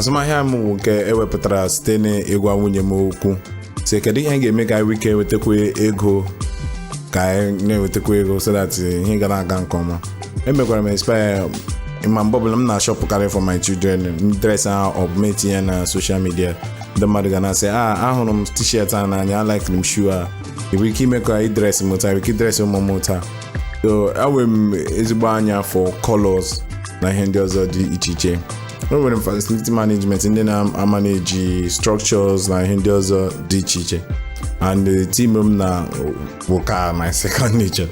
azụmahịa m nke ewepụtara site n'ịgwa nwunye m okwu sị kedu ihe ga-eme ka anyị ike wetakwa ego ka anyị na-ewetakwa ego so that ihe gara aga nke ọma. Emekwara m inspire ma mgbe ọbụla m na-ashọpụkarị for my children dress augment ya na social media. Ndị mmadụ ga na-asị ahụrụ m t-shirt a n'anya like m shoe a iwe ike ime ka idres m taa, ike idres ụmụ m taa. So enwere m ezigbo anya for colors na ihe ndị ọzọ dị iche iche. Enwere m facility management ndị na-manage structures na ihe ndị ọzọ dị iche iche, and the team m na wụka my second nature.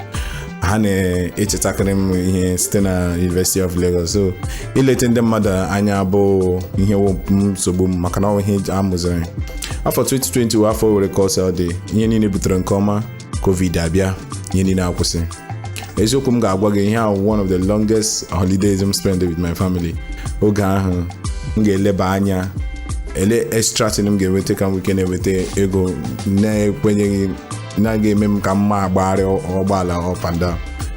Ha na-echetakarị m ihe site na University of Lagos. So ilete ndị mmadụ anya bụ ihe nsogbu m maka na ihe amụziri. Afọ 2020 wụ afọ were kọsa dị ihe niile butere nke ọma, COVID abịa, ihe niile akwụsị. Eziokwu m ga-agwa gị ihe ahụ one of the longest holidays m spent with my family. Oge ahụ m ga-eleba anya extra thing m ga-enweta ka m wike na-enweta ego na-ekwenyeghị na ga-eme m ka mma agbagharị ụgbọala up and down.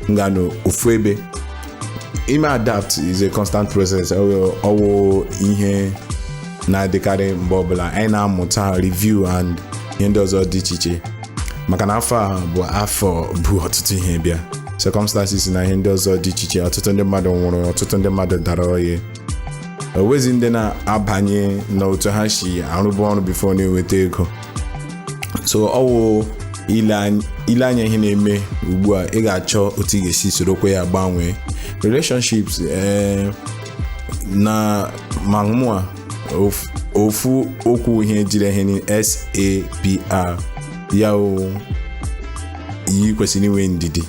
M ga n'ofu ebe. Ime adapt is a constant process. Ọwụ ihe na-adịkarị mgbe ọbụla anyị na-amụta review and ihe ndị ọzọ dị iche iche, maka na afọ bụ afọ bụ ọtụtụ ihe bịa, circumstances na ihe ndị ọzọ dị iche iche. Ọtụtụ ndị mmadụ nwụrụ, ọtụtụ ndị mmadụ dara oyi. Owezi ndị na-abanye n'otu ha si arụbu ọrụ before na-enweta ego. So ọwụ ile anya ihe na-eme ugbu a, ị ga-achọ otu ị ga-esi sorokwa ya gbanwee relationships na mamụa. Ofu okwu ihe jiri ihe ni SAPR ya yi kwesịrị inwe ndidi,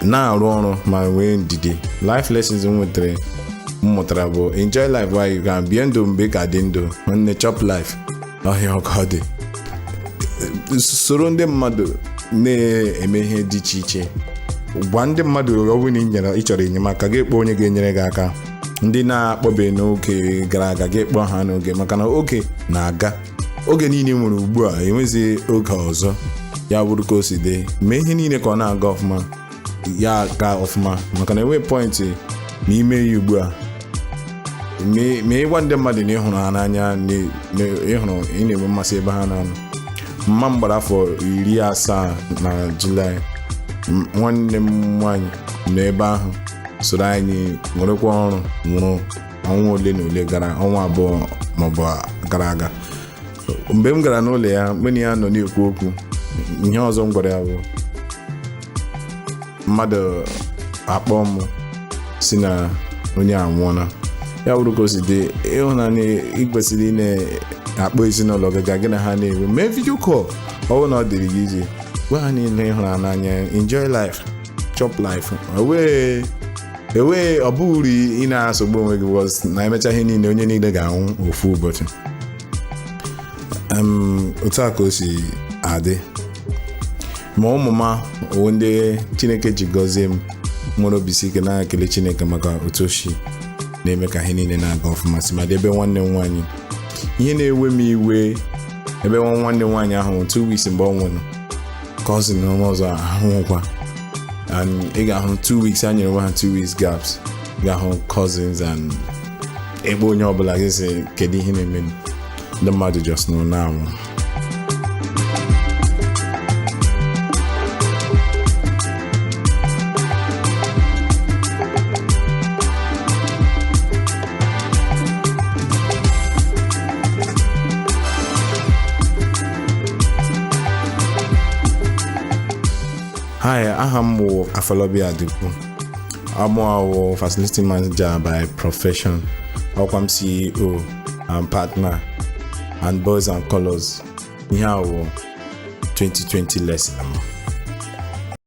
na-arụ ọrụ ma nwee ndidi. Life lessons m mụtara bụ enjoy life while you can, bie ndụ mgbe ka dị ndụ, nne chop life ọhịa ọkọ dị. Soro ndị mmadụ na-eme ihe dị iche iche. Gwa ndị mmadụ ọ bụrụ na ị chọrọ enyemaka gị kpọọ onye ga-enyere gị aka. Ndị na-akpọbe n'oge gara aga gị kpọọ ha n'oge, maka na oge na-aga. Oge niile nwere ugbu a, enwezi oge ọzọ. Ya bụrụ ka o si dị, mee ihe niile ka ọ na-aga ọfụma, ya aga ọfụma, maka na enwe point n'ime ya ugbu a. Mee ịgwa ndị mmadụ na ịhụrụ ha n'anya, ịhụrụ ị na-enwe mmasị ebe ha na-anọ. Mma m gbara afọ 70 na Julaị. Nwanne m nwaanyị nọ ebe ahụ soro anyị nwerekwa ọrụ, nwụrụ ọnwa ole na ole gara, ọnwa abụọ maọbụ gara aga. Mgbe m gara n'ụlọ ya, mgbe ya nọ na-ekwu okwu, ihe ọzọ m gwara ya bụ mmadụ akpọ m si na onye anwụọla. Ya bụrụ ka o si dị, ịhụnanya ị kwesịrị ị na-akpọ ezinụlọ gị gị na ha na-enwe mee video call. Ọ bụrụ na ọ dịrị gị ije, gwa ha niile ịhụrụ n'anya, enjoy life, chop life. Ọ bụghị ị na-asogbu onwe gị was na emecha ihe niile onye niile ga-anwụ ofu ụbọchị. Otu a ka o si adị. Ma ụmụ m ndị Chineke ji gọzie m, nwere obi ike na-ekele Chineke maka otu o si na-eme ka ihe niile na-aga ọfụma. Si ma dị ebe nwanne m nwaanyị, ihe na-ewe m iwe ebe nwanne m nwaanyị ahụ 2 weeks mgbe ọ nwụrụ, cousin m ọzọ ahụhụkwa. And ị ga-ahụ 2 weeks, a nyere nwa ha 2 weeks gaps. Ị ga-ahụ cousins and ebe onye ọbụla gị sị kedu ihe na-eme. Ndị mmadụ just nọ na-anwụ. Hi, I'm Afolabi Adigun. I'm a facility manager by profession. I'm CEO and partner and Boys and Colors. Here 2020 lesson.